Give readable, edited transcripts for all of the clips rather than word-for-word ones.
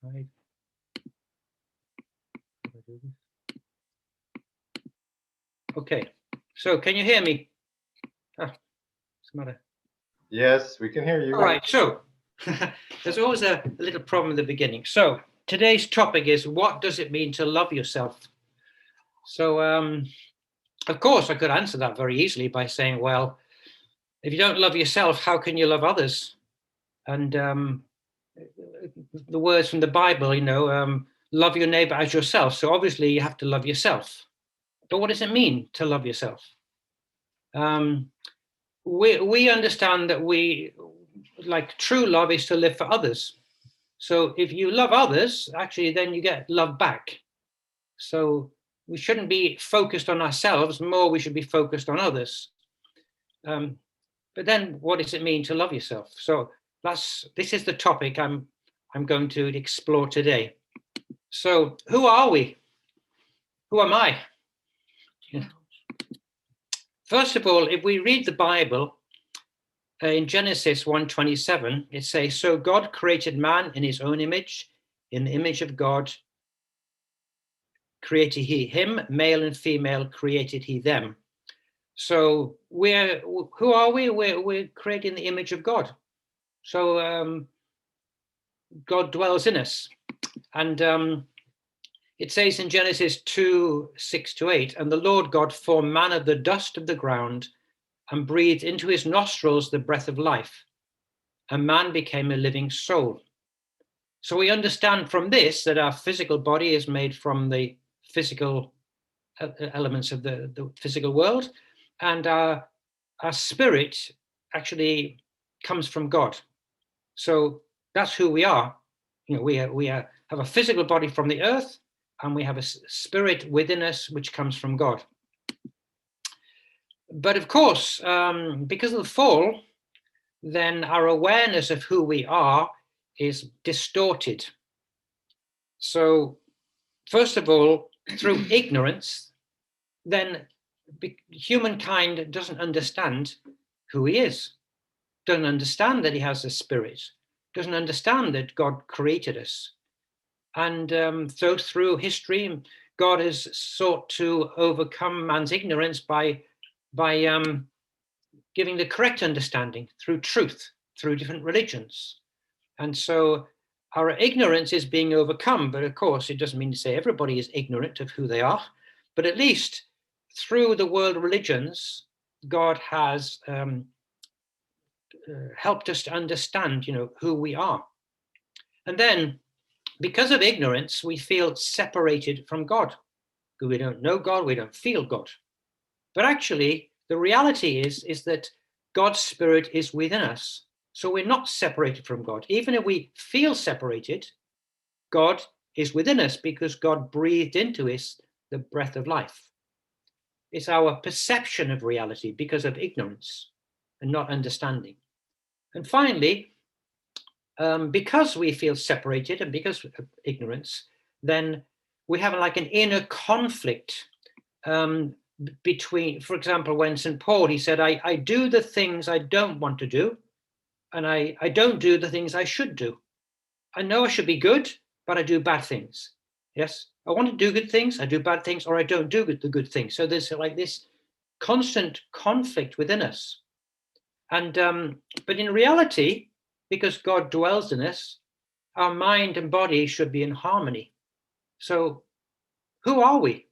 Right. How do I do this? Okay, so can you hear me? What's the matter? Yes, we can hear you. All right, so there's always a little problem at the beginning. So today's topic is, what does it mean to love yourself? So, of course, I could answer that very easily by saying, well, if you don't love yourself, how can you love others? And the words from the Bible, love your neighbor as yourself. So obviously you have to love yourself. But what does it mean to love yourself? We understand that true love is to live for others. So if you love others, actually, then you get love back. So we shouldn't be focused on ourselves, more we should be focused on others. But then what does it mean to love yourself? So this is the topic I'm going to explore today. So who are we? Who am I? Yeah. First of all, if we read the Bible, in Genesis 1:27, it says, so God created man in his own image, in the image of God created he him, male and female created he them. So who are we? We're created in the image of God. So God dwells in us. And it says in Genesis 2:6-8, and the Lord God formed man of the dust of the ground and breathed into his nostrils the breath of life, and man became a living soul. So we understand from this that our physical body is made from the physical elements of the physical world, and our spirit actually comes from God. So that's who we are. We have a physical body from the earth, and we have a spirit within us which comes from God. But of course, because of the fall, then our awareness of who we are is distorted. So first of all, through ignorance, then humankind doesn't understand who he is, doesn't understand that he has a spirit, doesn't understand that God created us. And so through history, God has sought to overcome man's ignorance by giving the correct understanding through truth, through different religions. And so our ignorance is being overcome, but of course it doesn't mean to say everybody is ignorant of who they are, but at least through the world religions, God has helped us to understand, who we are. And then because of ignorance, we feel separated from God. We don't know God, we don't feel God. But actually, the reality is that God's spirit is within us. So we're not separated from God. Even if we feel separated, God is within us because God breathed into us the breath of life. It's our perception of reality because of ignorance and not understanding. And finally, because we feel separated and because of ignorance, then we have like an inner conflict between, for example, when St. Paul, he said, I do the things I don't want to do, and I don't do the things I should do. I know I should be good, but I do bad things. Yes, I want to do good things, I do bad things, or I don't do the good things. So there's like this constant conflict within us. And but in reality, because God dwells in us, our mind and body should be in harmony. So who are we?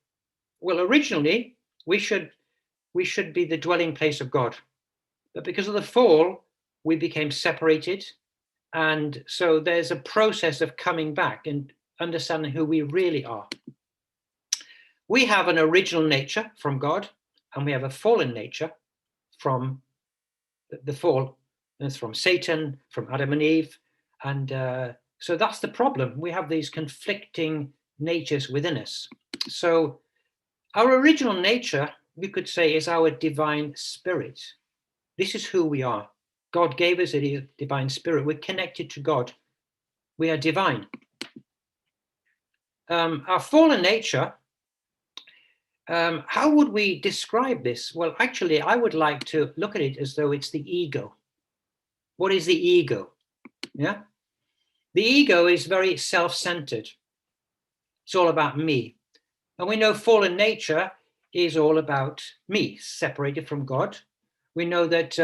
Well, originally we should be the dwelling place of God. But because of the fall, we became separated. And so there's a process of coming back and understanding who we really are. We have an original nature from God, and we have a fallen nature from the fall. It's from Satan, from Adam and Eve. And so that's the problem. We have these conflicting natures within us. So our original nature, we could say, is our divine spirit. This is who we are. God gave us a divine spirit. We're connected to God. We are divine. Our fallen nature, how would we describe this? Well, actually, I would like to look at it as though it's the ego. What is the ego? Yeah. The ego is very self-centered. It's all about me. And we know fallen nature is all about me, separated from God. We know that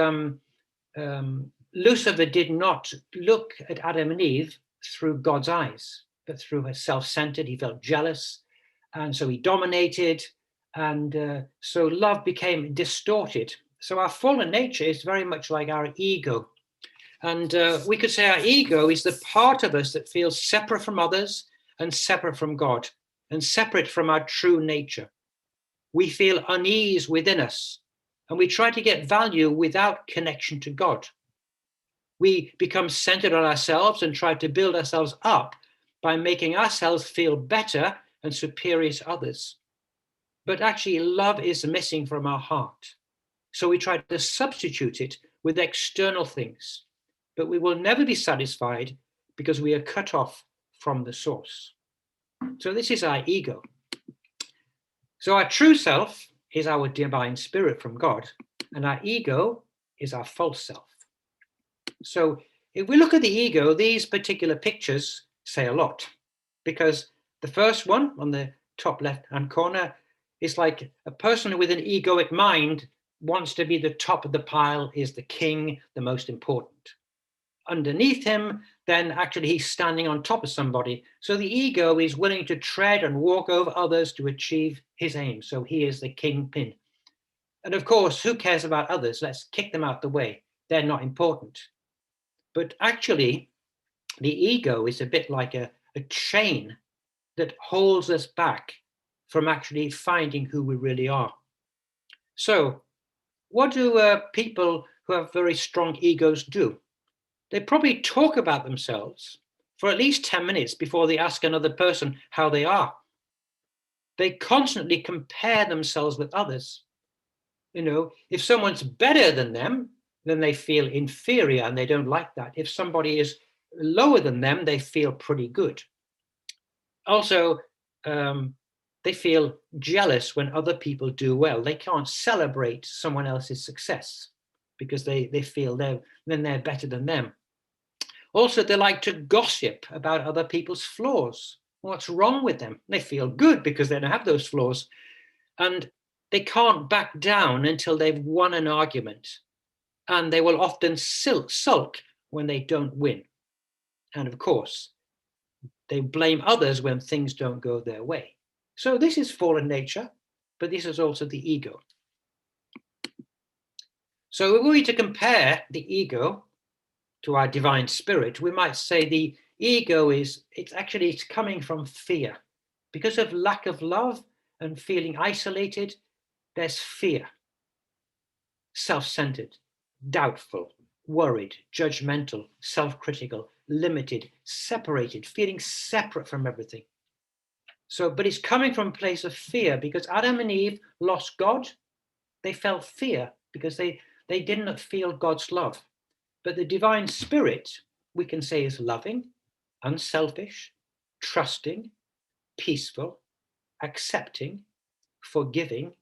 Lucifer did not look at Adam and Eve through God's eyes, but through a self-centered. He felt jealous, and so he dominated, and so love became distorted. So our fallen nature is very much like our ego. And we could say our ego is the part of us that feels separate from others and separate from God and separate from our true nature. We feel unease within us, and we try to get value without connection to God. We become centered on ourselves and try to build ourselves up by making ourselves feel better and superior to others. But actually, love is missing from our heart. So we try to substitute it with external things, but we will never be satisfied because we are cut off from the source. So this is our ego. So our true self is our divine spirit from God, and our ego is our false self. So if we look at the ego, these particular pictures say a lot, because the first one on the top left-hand corner is like a person with an egoic mind wants to be the top of the pile, is the king, the most important. Underneath him, then actually he's standing on top of somebody. So the ego is willing to tread and walk over others to achieve his aim. So he is the kingpin. And of course, who cares about others? Let's kick them out the way. They're not important. But actually, the ego is a bit like a chain that holds us back from actually finding who we really are. So what do people who have very strong egos do? They probably talk about themselves for at least 10 minutes before they ask another person how they are. They constantly compare themselves with others. You know, if someone's better than them, then they feel inferior and they don't like that. If somebody is lower than them, they feel pretty good. Also, they feel jealous when other people do well. They can't celebrate someone else's success because they feel they're better than them. Also, they like to gossip about other people's flaws. What's wrong with them? They feel good because they don't have those flaws. And they can't back down until they've won an argument. And they will often sulk when they don't win. And of course, they blame others when things don't go their way. So this is fallen nature, but this is also the ego. So if we were to compare the ego to our divine spirit, we might say the ego it's coming from fear. Because of lack of love and feeling isolated, there's fear. Self-centered, doubtful, worried, judgmental, self-critical, limited, separated, feeling separate from everything. So, but it's coming from a place of fear because Adam and Eve lost God. They felt fear because they didn't feel God's love. But the divine spirit, we can say, is loving, unselfish, trusting, peaceful, accepting, forgiving,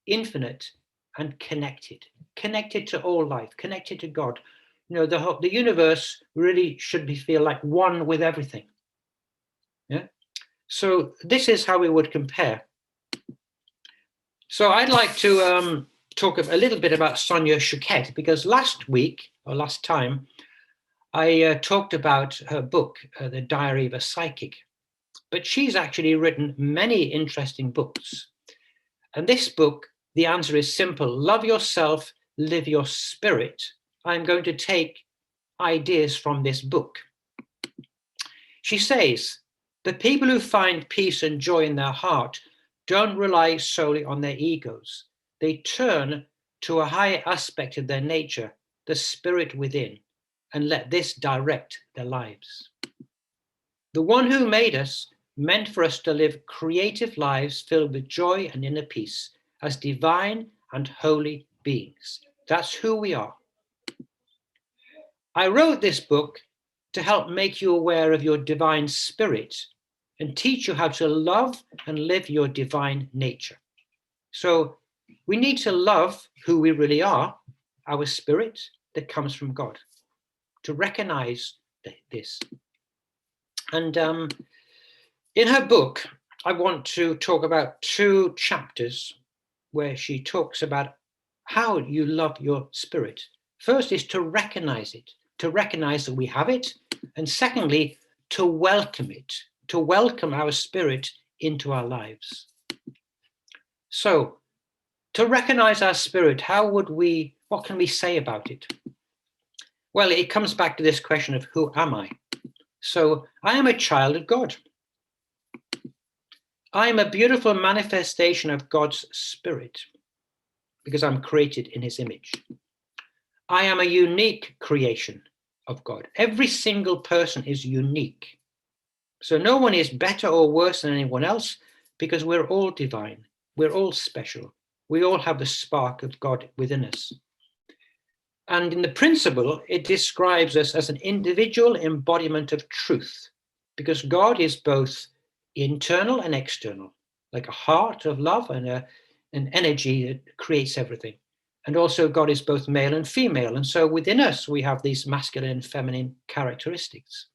infinite, and connected to all life, connected to God. You know, the universe really should feel like one with everything. Yeah. So this is how we would compare. So I'd like to talk a little bit about Sonia Choquette, because last time, I talked about her book, The Diary of a Psychic. But she's actually written many interesting books. And this book, the answer is simple. Love yourself, live your spirit. I'm going to take ideas from this book. She says, the people who find peace and joy in their heart don't rely solely on their egos. They turn to a higher aspect of their nature, the spirit within, and let this direct their lives. The one who made us meant for us to live creative lives filled with joy and inner peace as divine and holy beings. That's who we are. I wrote this book to help make you aware of your divine spirit and teach you how to love and live your divine nature. So we need to love who we really are, our spirit that comes from God, to recognize this. And in her book, I want to talk about 2 chapters where she talks about how you love your spirit. First is to recognize it, to recognize that we have it. And secondly, to welcome it, to welcome our spirit into our lives. So, to recognize our spirit, what can we say about it? Well, it comes back to this question of who am I? So, I am a child of God. I am a beautiful manifestation of God's spirit because I'm created in his image. I am a unique creation of God. Every single person is unique. So no one is better or worse than anyone else because we're all divine. We're all special. We all have the spark of God within us. And in the principle, it describes us as an individual embodiment of truth because God is both internal and external, like a heart of love and an energy that creates everything. And also God is both male and female. And so within us, we have these masculine and feminine characteristics.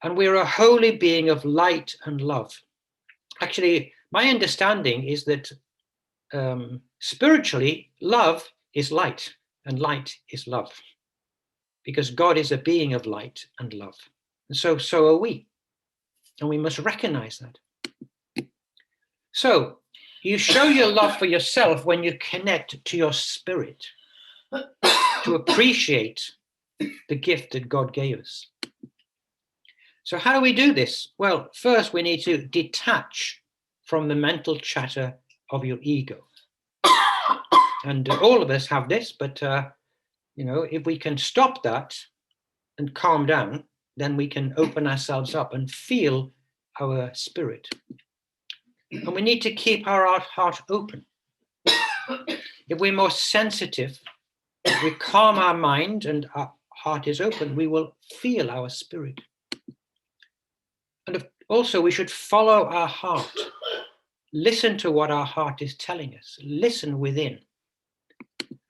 And we're a holy being of light and love. Actually, my understanding is that spiritually, love is light and light is love. Because God is a being of light and love. And so are we. And we must recognize that. So you show your love for yourself when you connect to your spirit, to appreciate the gift that God gave us. So how do we do this? Well, first we need to detach from the mental chatter of your ego. And all of us have this, but if we can stop that and calm down, then we can open ourselves up and feel our spirit. And we need to keep our heart open. If we're more sensitive, if we calm our mind and our heart is open, we will feel our spirit. And also we should follow our heart. Listen to what our heart is telling us. Listen within.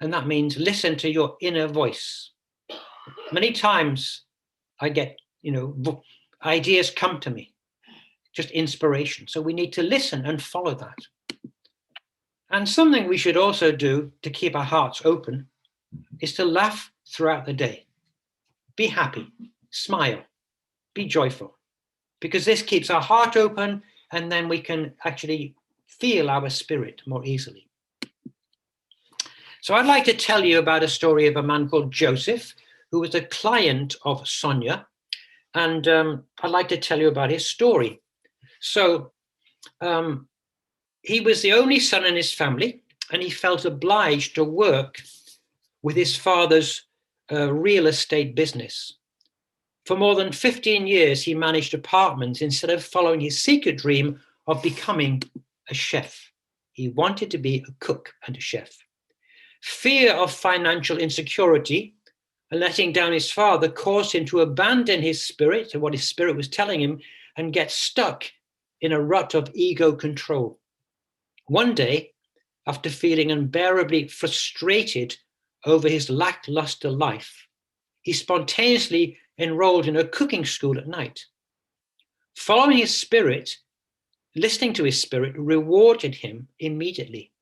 And that means listen to your inner voice. Many times I get, ideas come to me, just inspiration. So we need to listen and follow that. And something we should also do to keep our hearts open is to laugh throughout the day. Be happy, smile, be joyful, because this keeps our heart open and then we can actually feel our spirit more easily. So I'd like to tell you about a story of a man called Joseph, who was a client of Sonia. And I'd like to tell you about his story. So he was the only son in his family, and he felt obliged to work with his father's real estate business. For more than 15 years, he managed apartments instead of following his secret dream of becoming a chef. He wanted to be a cook and a chef. Fear of financial insecurity and letting down his father caused him to abandon his spirit and what his spirit was telling him and get stuck in a rut of ego control. One day, after feeling unbearably frustrated over his lackluster life, he spontaneously enrolled in a cooking school at night. Following his spirit, listening to his spirit rewarded him immediately.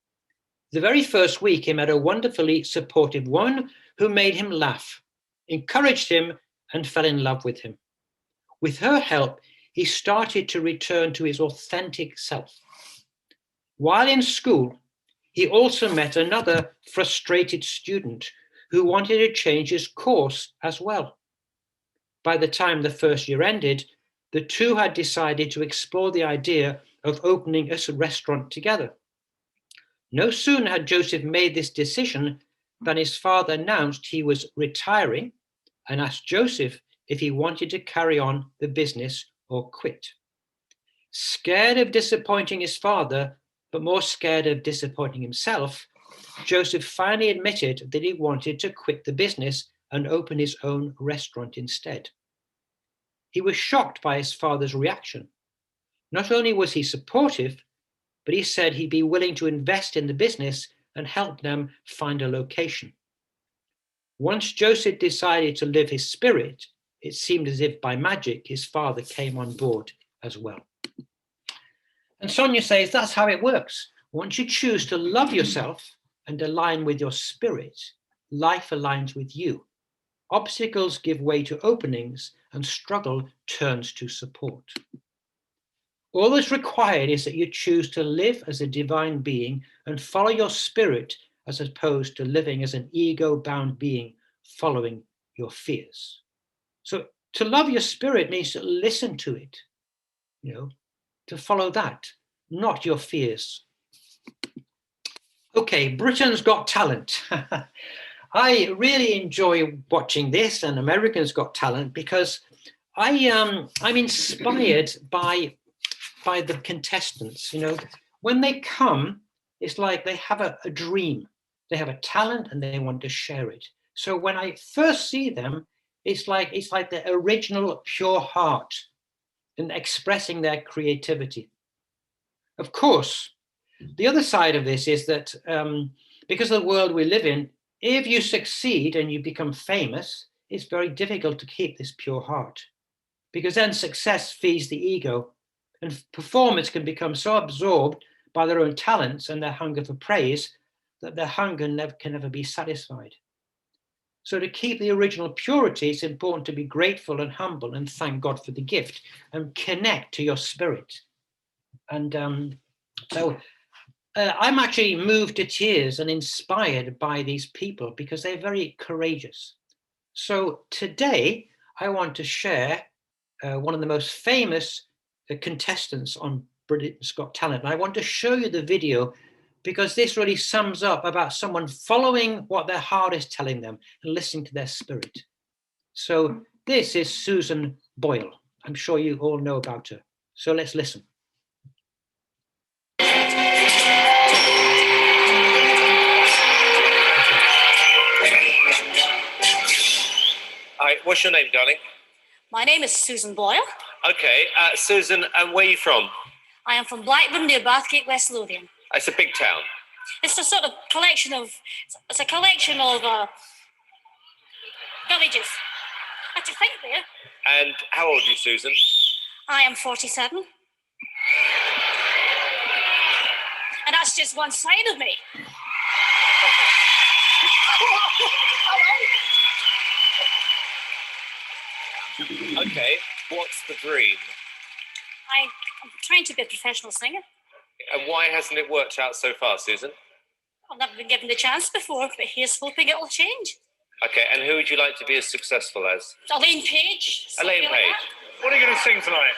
The very first week, he met a wonderfully supportive woman who made him laugh, encouraged him, and fell in love with him. With her help, he started to return to his authentic self. While in school, he also met another frustrated student who wanted to change his course as well. By the time the first year ended, the two had decided to explore the idea of opening a restaurant together. No sooner had Joseph made this decision than his father announced he was retiring and asked Joseph if he wanted to carry on the business or quit. Scared of disappointing his father, but more scared of disappointing himself, Joseph finally admitted that he wanted to quit the business and open his own restaurant instead. He was shocked by his father's reaction. Not only was he supportive, but he said he'd be willing to invest in the business and help them find a location. Once Joseph decided to live his spirit, it seemed as if by magic his father came on board as well. And Sonia says that's how it works. Once you choose to love yourself and align with your spirit, life aligns with you. Obstacles give way to openings and struggle turns to support. All that's required is that you choose to live as a divine being and follow your spirit as opposed to living as an ego-bound being following your fears. So to love your spirit means to listen to it, to follow that, not your fears. Okay, Britain's Got Talent. I really enjoy watching this and Americans Got Talent because I'm inspired by the contestants. When they come, it's like they have a dream, they have a talent, and they want to share it. So when I first see them, it's like the original pure heart and expressing their creativity. Of course, the other side of this is that because of the world we live in, if you succeed and you become famous, it's very difficult to keep this pure heart, because then success feeds the ego and performers can become so absorbed by their own talents and their hunger for praise that their hunger can never be satisfied. So to keep the original purity, it's important to be grateful and humble and thank God for the gift and connect to your spirit. And so I'm actually moved to tears and inspired by these people because they're very courageous. So today I want to share one of the most famous contestants on Britain's Got Talent. And I want to show you the video because this really sums up about someone following what their heart is telling them and listening to their spirit. So this is Susan Boyle. I'm sure you all know about her. So let's listen. Hi, what's your name, darling? My name is Susan Boyle. Okay, Susan, and where are you from? I am from Blackburn near Bathgate, West Lothian. It's a big town. It's a sort of collection of villages. Had to think there. And how old are you, Susan? I am 47. And that's just one side of me. Okay, what's the dream? I'm trying to be a professional singer. And why hasn't it worked out so far, Susan? I've never been given the chance before, but here's hoping it'll change. Okay, and who would you like to be as successful as? Elaine Page. Elaine Like Page. that. What are you going to sing tonight?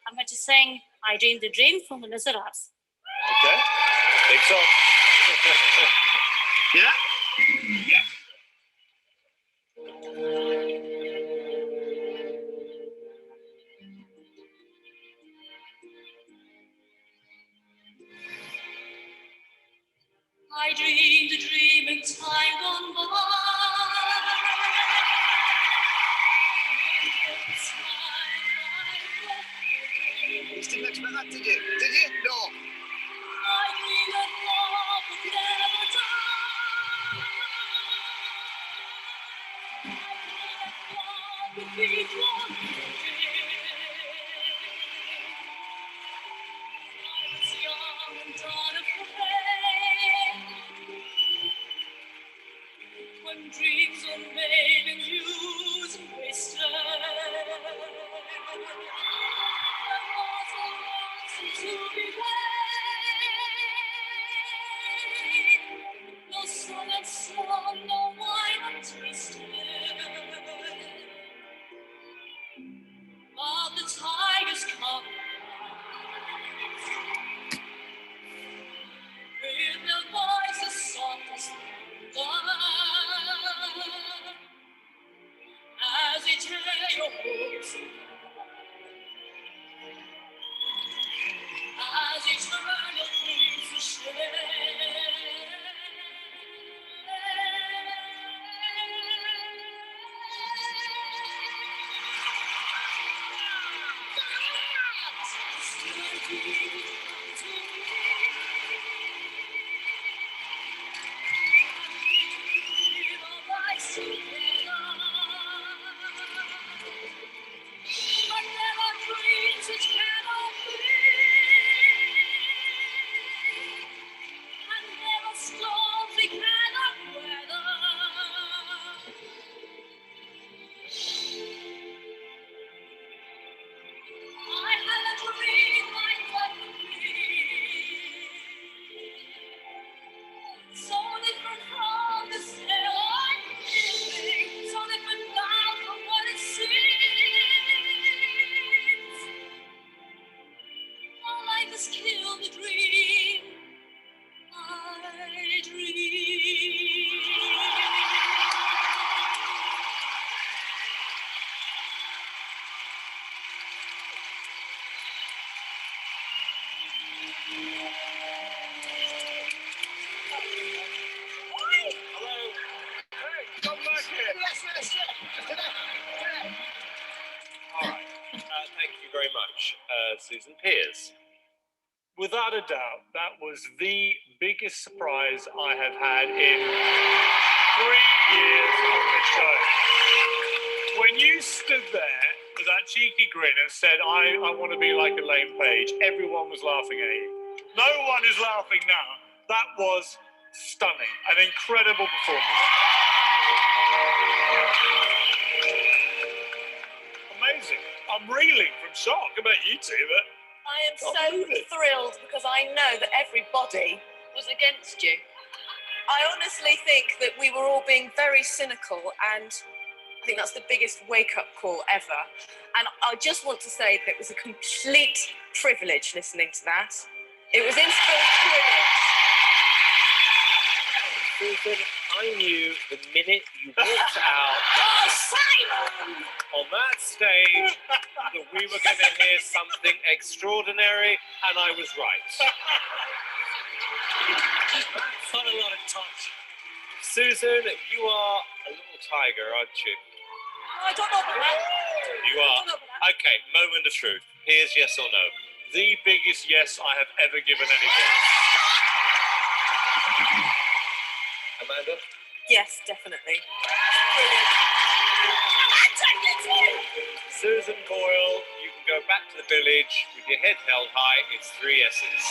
I'm going to sing I Dreamed the Dream from the Miserables. Okay, big song. Yeah? Yeah. I dreamed a dream in time gone by. You didn't expect that, did you? Did you? No. I dreamed that love would never die. I dreamed that love would be one I was young and unafraid. When dreams are made and used and wasted, there was a ransom to be paid. No sun had sung, no wine had tasted, but the tigers come with their voices soft as thunder. As they tear your hopes, as they turn your dreams to shame. Still dreaming to me, all I see. Thank you very much, Susan Peers. Without a doubt, that was the biggest surprise I have had in 3 years on the show. When you stood there with that cheeky grin and said, I want to be like Elaine Page, everyone was laughing at you. No one is laughing now. That was stunning, an incredible performance. Amazing. I'm reeling from shock about you two, but I am so thrilled because I know that everybody was against you. I honestly think that we were all being very cynical, and I think that's the biggest wake-up call ever. And I just want to say that it was a complete privilege listening to that. It was brilliant. Susan, I knew the minute you walked out Oh, Simon! on that stage that we were going to hear something extraordinary, and I was right. not a lot of touch. Susan, you are a little tiger, aren't you? I don't know about that. You are. Okay, moment of truth. Here's yes or no. The biggest yes I have ever given anyone. Amanda? Yes, definitely. Susan Boyle, you can go back to the village with your head held high. It's 3 yeses.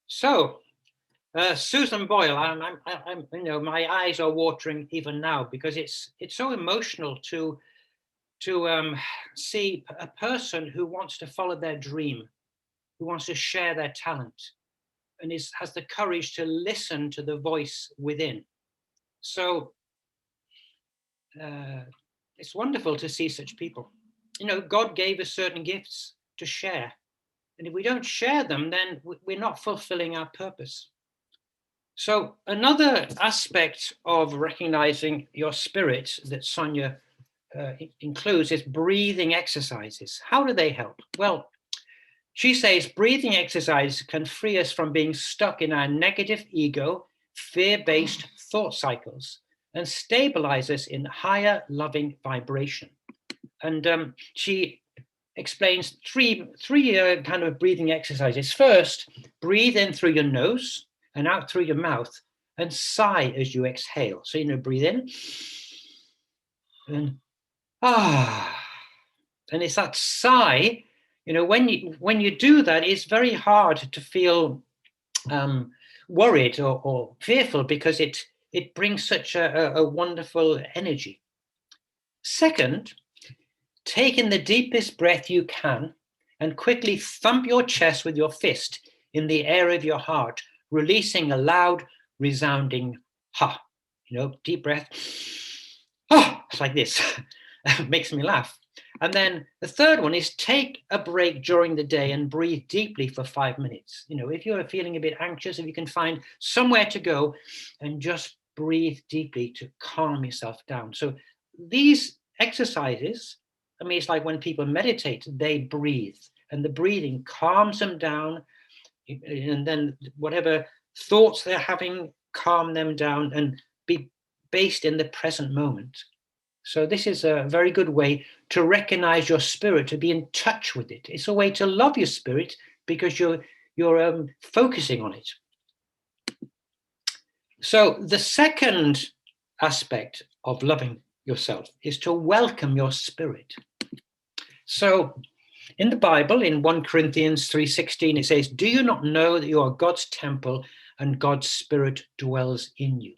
So, Susan Boyle, you know, my eyes are watering even now because it's so emotional to see a person who wants to follow their dream, who wants to share their talent, and has the courage to listen to the voice within. So it's wonderful to see such people. You know, God gave us certain gifts to share, and if we don't share them, then we're not fulfilling our purpose. So another aspect of recognizing your spirit that Sonia includes is breathing exercises. How do they help? Well, she says breathing exercise can free us from being stuck in our negative ego, fear-based thought cycles, and stabilize us in higher loving vibration. And she explains three kind of breathing exercises. First, breathe in through your nose and out through your mouth, and sigh as you exhale. So, you know, breathe in, and and it's that sigh. You know, when you do that, it's very hard to feel worried or fearful because it brings such a wonderful energy. Second, take in the deepest breath you can and quickly thump your chest with your fist in the area of your heart, releasing a loud, resounding ha. You know, deep breath. Oh, it's like this. It makes me laugh. And then the third one is take a break during the day and breathe deeply for 5 minutes. You know, if you're feeling a bit anxious, if you can find somewhere to go and just breathe deeply to calm yourself down. So these exercises, I mean, it's like when people meditate, they breathe, and the breathing calms them down, and then whatever thoughts they're having, calm them down and be based in the present moment. So this is a very good way to recognize your spirit, to be in touch with it. It's a way to love your spirit because you're focusing on it. So the second aspect of loving yourself is to welcome your spirit. So in the Bible, in 1 Corinthians 3:16, it says, "Do you not know that you are God's temple and God's spirit dwells in you?"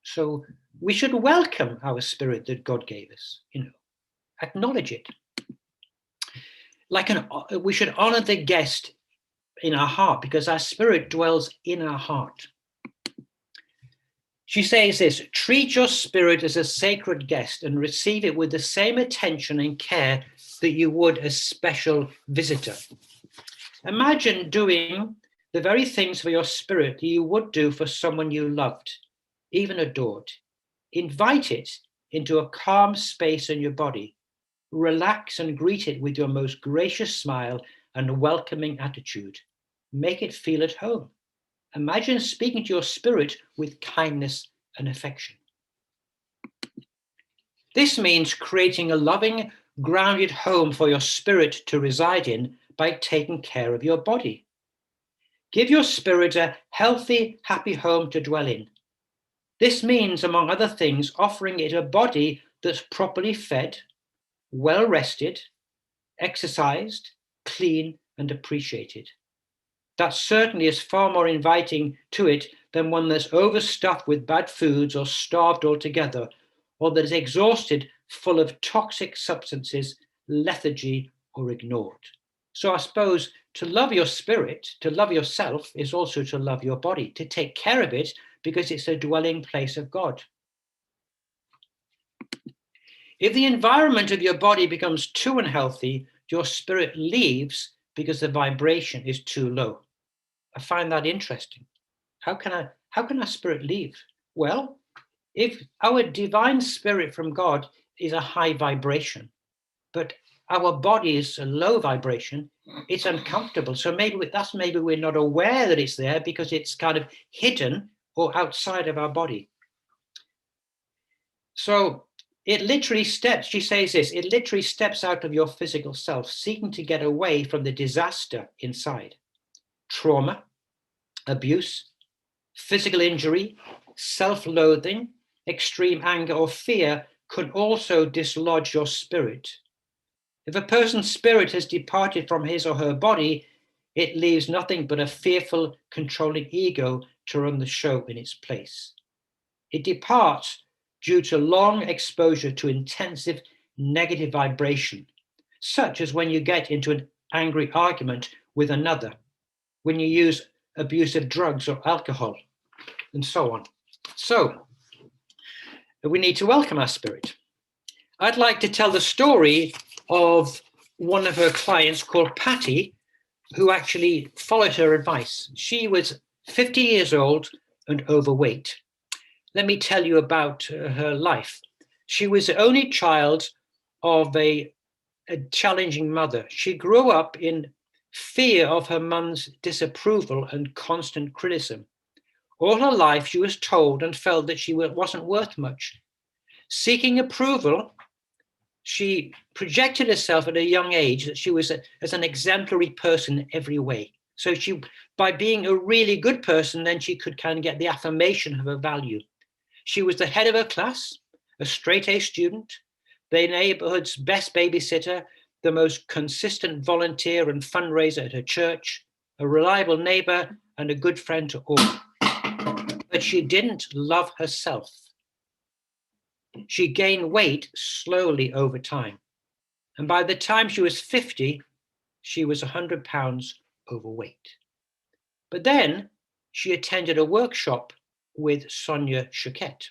So we should welcome our spirit that God gave us, you know, acknowledge it. We should honor the guest in our heart because our spirit dwells in our heart. She says this, treat your spirit as a sacred guest and receive it with the same attention and care that you would a special visitor. Imagine doing the very things for your spirit that you would do for someone you loved. even adored. Invite it into a calm space in your body. Relax and greet it with your most gracious smile and welcoming attitude. Make it feel at home. Imagine speaking to your spirit with kindness and affection. This means creating a loving, grounded home for your spirit to reside in by taking care of your body. Give your spirit a healthy, happy home to dwell in. This means, among other things, offering it a body that's properly fed, well rested, exercised, clean, and appreciated. That certainly is far more inviting to it than one that's overstuffed with bad foods or starved altogether, or that is exhausted, full of toxic substances, lethargy, or ignored. So I suppose to love your spirit, to love yourself, is also to love your body, to take care of it because it's a dwelling place of God. If the environment of your body becomes too unhealthy, your spirit leaves because the vibration is too low. I find that interesting. How can our spirit leave? Well, if our divine spirit from God is a high vibration, but our body is a low vibration, it's uncomfortable. So maybe we're not aware that it's there because it's kind of hidden or outside of our body. So it literally steps, she says this, it literally steps out of your physical self, seeking to get away from the disaster inside. Trauma, abuse, physical injury, self-loathing, extreme anger or fear could also dislodge your spirit. If a person's spirit has departed from his or her body, it leaves nothing but a fearful, controlling ego to run the show in its place. It departs due to long exposure to intensive negative vibration, such as when you get into an angry argument with another, when you use abusive drugs or alcohol, and so on. So, we need to welcome our spirit. I'd like to tell the story of one of her clients called Patty, who actually followed her advice. She was 50 years old and overweight. Let me tell you about her life. She was the only child of a challenging mother. She grew up in fear of her mum's disapproval and constant criticism. All her life, she was told and felt that she wasn't worth much. Seeking approval, she projected herself at a young age that she was as an exemplary person in every way. So she, by being a really good person, then she could kind of get the affirmation of her value. She was the head of her class, a straight-A student, the neighborhood's best babysitter, the most consistent volunteer and fundraiser at her church, a reliable neighbor, and a good friend to all. But she didn't love herself. She gained weight slowly over time. And by the time she was 50, she was 100 pounds overweight. But then she attended a workshop with Sonia Choquette.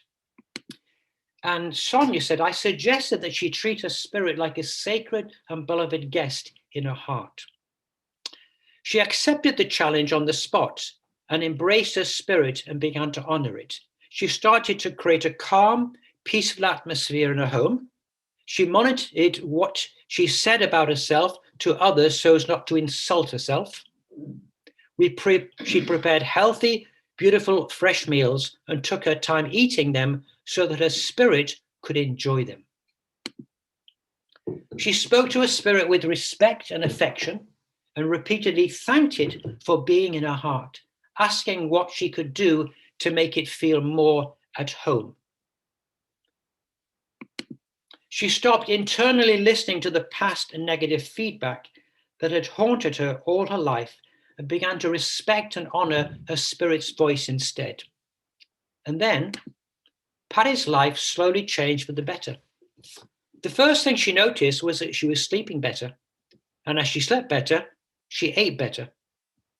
And Sonia said, I suggested that she treat her spirit like a sacred and beloved guest in her heart. She accepted the challenge on the spot and embraced her spirit and began to honor it. She started to create a calm, peaceful atmosphere in her home. She monitored what she said about herself to others so as not to insult herself. She prepared healthy, beautiful, fresh meals and took her time eating them so that her spirit could enjoy them. She spoke to her spirit with respect and affection and repeatedly thanked it for being in her heart, asking what she could do to make it feel more at home. She stopped internally listening to the past and negative feedback that had haunted her all her life and began to respect and honor her spirit's voice instead. And then Patty's life slowly changed for the better. The first thing she noticed was that she was sleeping better. And as she slept better, she ate better,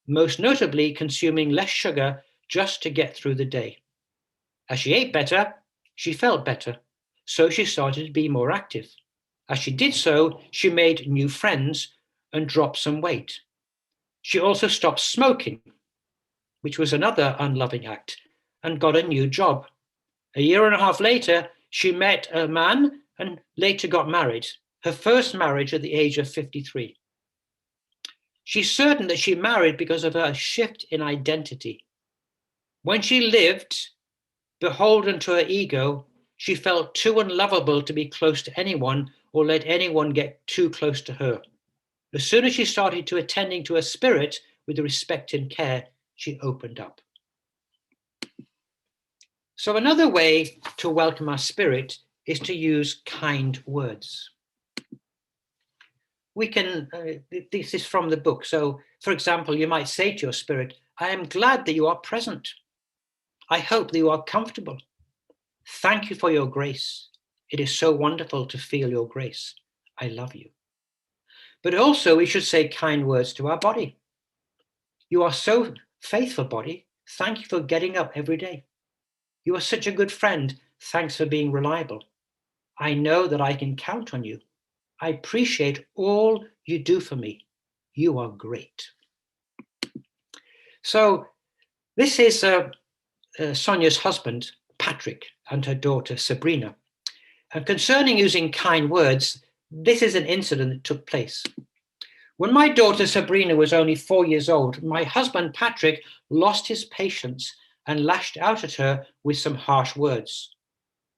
most notably consuming less sugar just to get through the day. As she ate better, she felt better. So she started to be more active. As she did so, she made new friends and dropped some weight. She also stopped smoking, which was another unloving act, and got a new job A year and a half later, she met a man and later got married, her first marriage at the age of 53. She's certain that she married because of her shift in identity. When she lived beholden to her ego, she felt too unlovable to be close to anyone or let anyone get too close to her. As soon as she started to attending to her spirit with respect and care, she opened up. So another way to welcome our spirit is to use kind words. We can, this is from the book. So for example, you might say to your spirit, I am glad that you are present. I hope that you are comfortable. Thank you for your grace. It is so wonderful to feel your grace. I love you. But also we should say kind words to our body. You are so faithful, body. Thank you for getting up every day. You are such a good friend. Thanks for being reliable. I know that I can count on you. I appreciate all you do for me. You are great. So this is Sonia's husband, Patrick, and her daughter, Sabrina. And concerning using kind words, this is an incident that took place. When my daughter Sabrina was only 4 years old, my husband Patrick lost his patience and lashed out at her with some harsh words.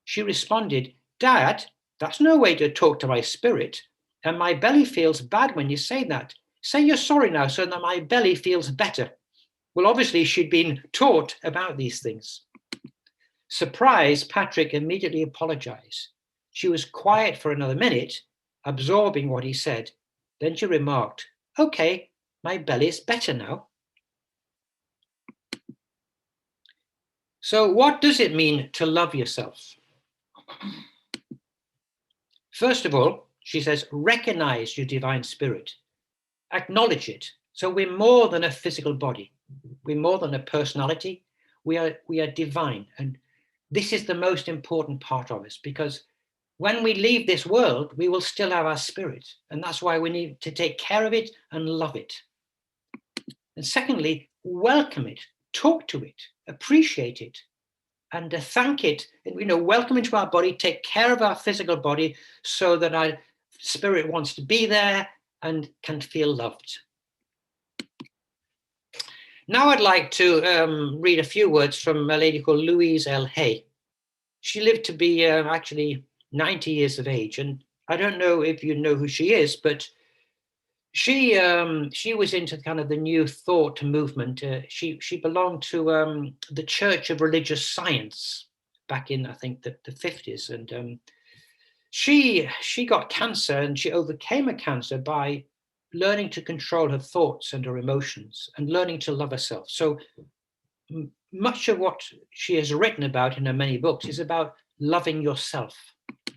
She responded, Dad, that's no way to talk to my spirit, and my belly feels bad when you say that. Say you're sorry now so that my belly feels better. Well, obviously she'd been taught about these things. Surprised, Patrick immediately apologized. She was quiet for another minute, absorbing what he said. Then she remarked, okay, my belly is better now. So what does it mean to love yourself? First of all, she says, recognize your divine spirit. Acknowledge it. So we're more than a physical body. We're more than a personality. We are divine. And this is the most important part of us, because when we leave this world, we will still have our spirit. And that's why we need to take care of it and love it. And secondly, welcome it, talk to it, appreciate it, and thank it. And, welcome into our body, take care of our physical body so that our spirit wants to be there and can feel loved. Now I'd like to read a few words from a lady called Louise L. Hay. She lived to be actually 90 years of age. And I don't know if you know who she is, but she was into kind of the New Thought movement. She belonged to the Church of Religious Science back in, I think, the 50s. And she got cancer, and she overcame her cancer by learning to control her thoughts and her emotions and learning to love herself. So much of what she has written about in her many books is about loving yourself.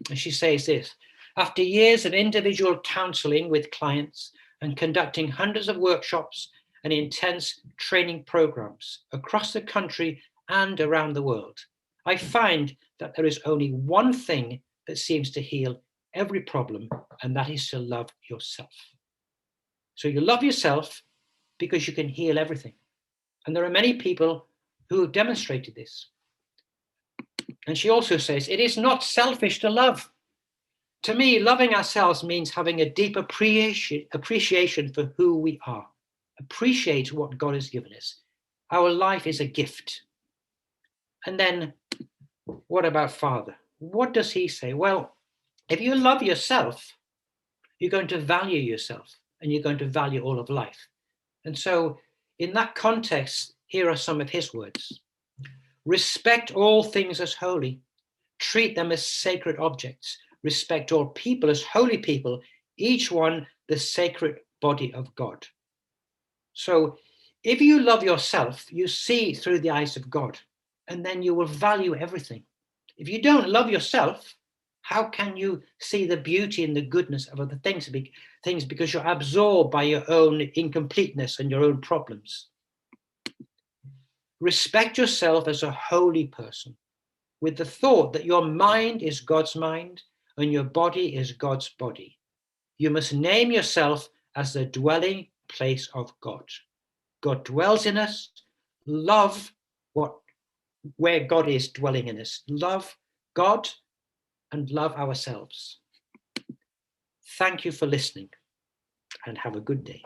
And she says this, after years of individual counseling with clients and conducting hundreds of workshops and intense training programs across the country and around the world, I find that there is only one thing that seems to heal every problem, and that is to love yourself. So you love yourself because you can heal everything. And there are many people who have demonstrated this. And she also says, it is not selfish to love. To me, loving ourselves means having a deep appreciation for who we are. Appreciate what God has given us. Our life is a gift. And then, what about Father? What does he say? Well, if you love yourself, you're going to value yourself and you're going to value all of life. And so in that context, here are some of his words. Respect all things as holy. Treat them as sacred objects. Respect all people as holy people, each one the sacred body of God. So if you love yourself, you see through the eyes of God, and then you will value everything. If you don't love yourself, how can you see the beauty and the goodness of other things? Because you're absorbed by your own incompleteness and your own problems. Respect yourself as a holy person with the thought that your mind is God's mind and your body is God's body. You must name yourself as the dwelling place of God. God dwells in us. Love what where God is dwelling in us. Love God and love ourselves. Thank you for listening and have a good day.